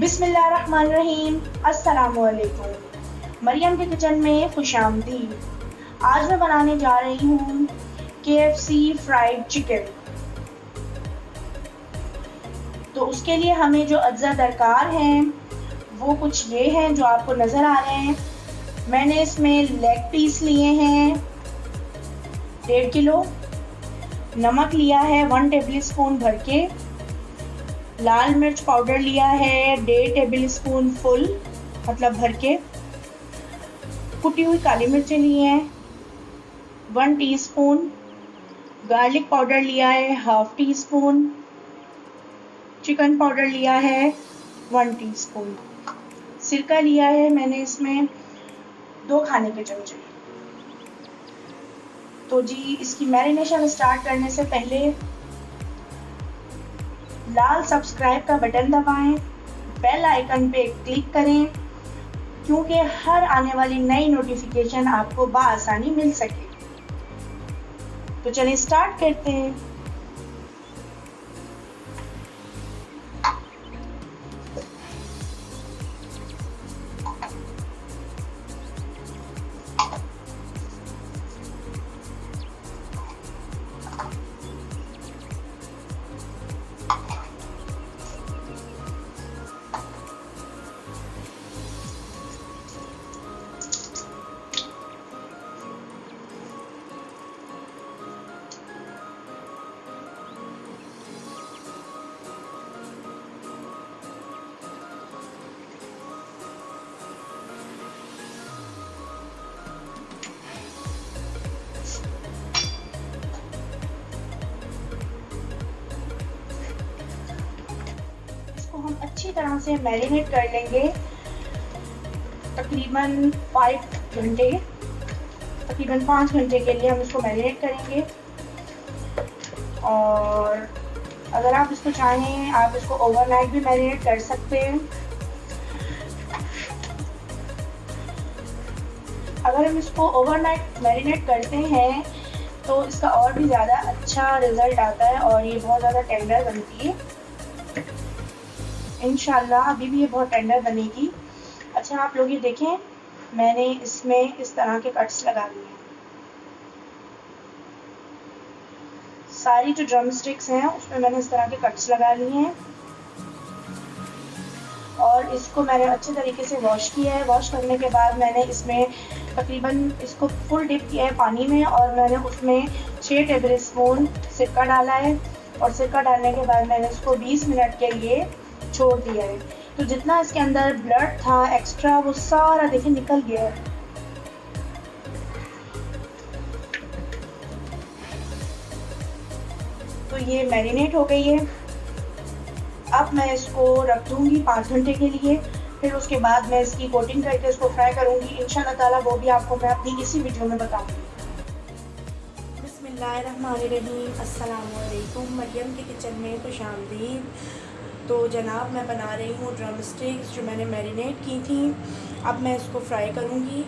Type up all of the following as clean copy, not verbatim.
बिस्मिल्लाहिर्रहमानिर्रहीम। अस्सलामुअलैकुम। मरियम के किचन में खुशामदीद। आज मैं बनाने जा रही हूँ KFC फ्राइड चिकन। तो उसके लिए हमें जो अज्जा दरकार हैं वो कुछ ये हैं जो आपको नज़र आ रहे हैं। मैंने इसमें लेग पीस लिए हैं 1.5 किलो, नमक लिया है 1 टेबल स्पून भर के, लाल मिर्च पाउडर लिया है 1.5 टेबल स्पून फुल मतलब भर के, कुटी हुई काली मिर्चें ली हैं 1 टीस्पून, गार्लिक पाउडर लिया है 1/2 टीस्पून, चिकन पाउडर लिया है 1 टीस्पून, सिरका लिया है मैंने इसमें 2 खाने के चमचे। तो जी इसकी मैरिनेशन स्टार्ट करने से पहले लाल सब्सक्राइब का बटन दबाएं, बेल आइकन पे क्लिक करें क्योंकि हर आने वाली नई नोटिफिकेशन आपको बआसानी मिल सके। तो चलिए स्टार्ट करते हैं। हम अच्छी तरह से मैरिनेट कर लेंगे तकरीबन 5 घंटे के लिए हम इसको मैरिनेट करेंगे। और अगर आप इसको चाहें आप इसको ओवरनाइट भी मैरिनेट कर सकते हैं। अगर हम इसको ओवरनाइट मैरिनेट करते हैं तो इसका और भी ज़्यादा अच्छा रिज़ल्ट आता है और ये बहुत ज़्यादा टेंडर बनती है। इंशाल्लाह अभी भी ये बहुत टेंडर बनेगी। अच्छा आप लोग ये देखें, मैंने इसमें इस तरह के कट्स लगा लिए हैं। सारी जो ड्रम स्टिक्स हैं उसमें मैंने इस तरह के कट्स लगा लिए हैं और इसको मैंने अच्छे तरीके से वॉश किया है। वॉश करने के बाद मैंने इसमें तकरीबन इसको फुल डिप किया है पानी में और मैंने उसमें 6 टेबल स्पून सिरका डाला है और सिरका डालने के बाद मैंने इसको 20 मिनट के लिए छोड़ दिया है। तो जितना इसके अंदर ब्लड था एक्स्ट्रा वो सारा देखिए निकल गया है। तो ये मैरिनेट हो गई है। अब मैं इसको रख दूंगी 5 घंटे के लिए। फिर उसके बाद मैं इसकी कोटिंग करके इसको फ्राई करूंगी इंशाल्लाह ताला। वो भी आपको मैं अपनी इसी वीडियो में बताऊंगी। बिस्मिल्लाहिर्रहमानिर्रहीम। अस्सलामुअलैकुम। मरियम के किचन में खुशामदीद। तो जनाब मैं बना रही हूँ ड्रम स्टिक्स जो मैंने मैरिनेट की थी। अब मैं इसको फ्राई करूँगी।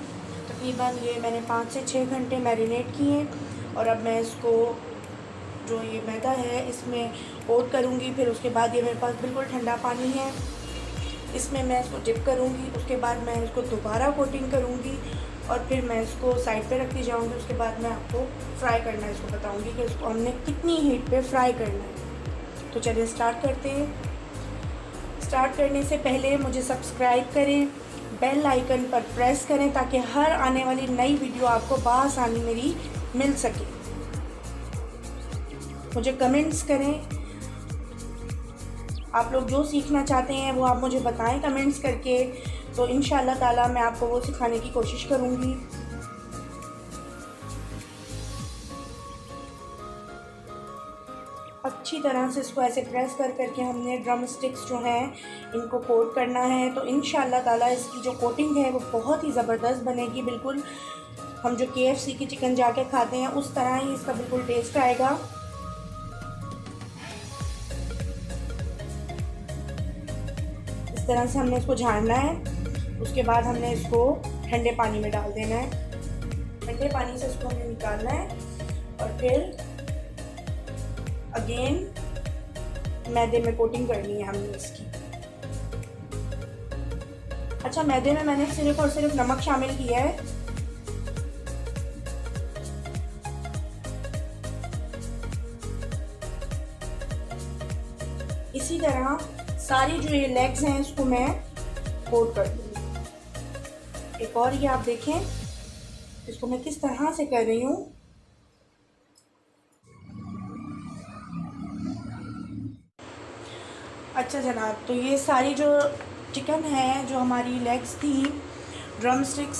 तकरीबन ये मैंने 5 से 6 घंटे मैरिनेट किए और अब मैं इसको जो ये मैदा है इसमें कोट करूँगी। फिर उसके बाद ये मेरे पास बिल्कुल ठंडा पानी है, इसमें मैं इसको डिप करूँगी। उसके बाद मैं इसको दोबारा कोटिंग करूँगी और फिर मैं इसको साइड पे रखती जाऊँगी। उसके बाद मैं आपको फ्राई करना इसको बताऊँगी कि इसको हमने कितनी हीट पे फ्राई करना है। तो चलिए स्टार्ट करते हैं। स्टार्ट करने से पहले मुझे सब्सक्राइब करें, बेल आइकन पर प्रेस करें ताकि हर आने वाली नई वीडियो आपको बआसानी मेरी मिल सके। मुझे कमेंट्स करें, आप लोग जो सीखना चाहते हैं वो आप मुझे बताएं कमेंट्स करके। तो इंशाल्लाह ताला मैं आपको वो सिखाने की कोशिश करूँगी। अच्छी तरह से इसको ऐसे प्रेस कर करके हमने ड्रम स्टिक्स जो हैं इनको कोट करना है। तो इंशाल्लाह ताला इसकी जो कोटिंग है वो बहुत ही ज़बरदस्त बनेगी। बिल्कुल हम जो KFC की चिकन जाके खाते हैं उस तरह ही इसका बिल्कुल टेस्ट आएगा। इस तरह से हमने इसको झाड़ना है। उसके बाद हमने इसको ठंडे पानी में डाल देना है। ठंडे पानी से इसको हमें निकालना है और फिर अगेन मैदे में कोटिंग करनी है हमने इसकी। अच्छा, मैदे में मैंने सिर्फ और सिर्फ नमक शामिल किया है। इसी तरह सारी जो ये लेग्स हैं इसको मैं कोट कर दूँगी। एक और ये आप देखें इसको मैं किस तरह से कर रही हूँ। अच्छा जनाब, तो ये सारी जो चिकन है, जो हमारी लेग्स थी, ड्रम स्टिक्स,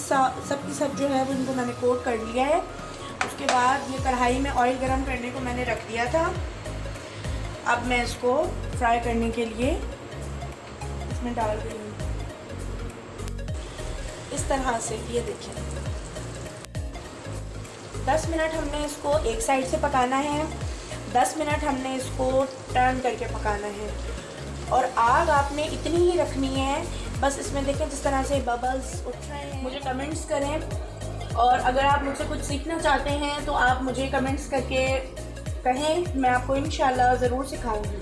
सब की सब जो है वो इनको मैंने कोट कर लिया है। उसके बाद ये कढ़ाई में ऑयल गरम करने को मैंने रख दिया था। अब मैं इसको फ्राई करने के लिए इसमें डाल रही हूँ इस तरह से। ये देखिए 10 मिनट हमने इसको एक साइड से पकाना है, 10 मिनट हमने इसको टर्न करके पकाना है। और आग आपने इतनी ही रखनी है, बस इसमें देखें जिस तरह से बबल्स उठ रहे हैं। मुझे कमेंट्स करें, और अगर आप मुझसे कुछ सीखना चाहते हैं तो आप मुझे कमेंट्स करके कहें, मैं आपको इंशाल्लाह ज़रूर सिखाऊंगी।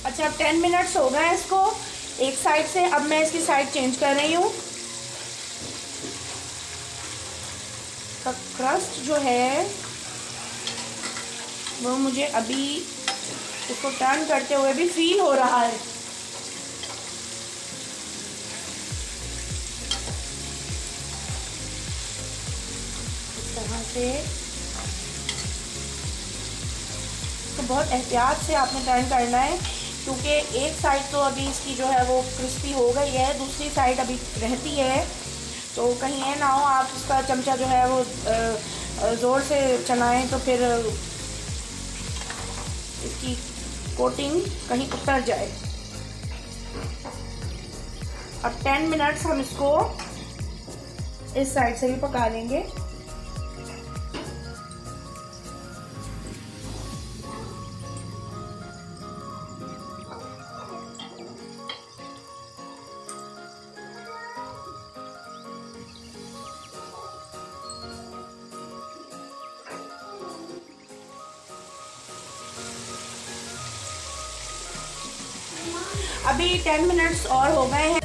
अच्छा, अब 10 मिनट्स हो गए इसको एक साइड से। अब मैं इसकी साइड चेंज कर रही हूँ। क्रस्ट जो है वो मुझे अभी इसको टर्न करते हुए भी फील हो रहा है। इस तरह से इसको बहुत एहतियात से आपने टर्न करना है, क्योंकि एक साइड तो अभी इसकी जो है वो क्रिस्पी हो गई है, दूसरी साइड अभी रहती है। तो कहीं ये ना हो आप इसका चमचा जो है वो ज़ोर से चलाएं तो फिर इसकी कोटिंग कहीं उतर जाए। अब 10 मिनट्स हम इसको इस साइड से भी पका लेंगे। अभी 10 मिनट्स और हो गए हैं।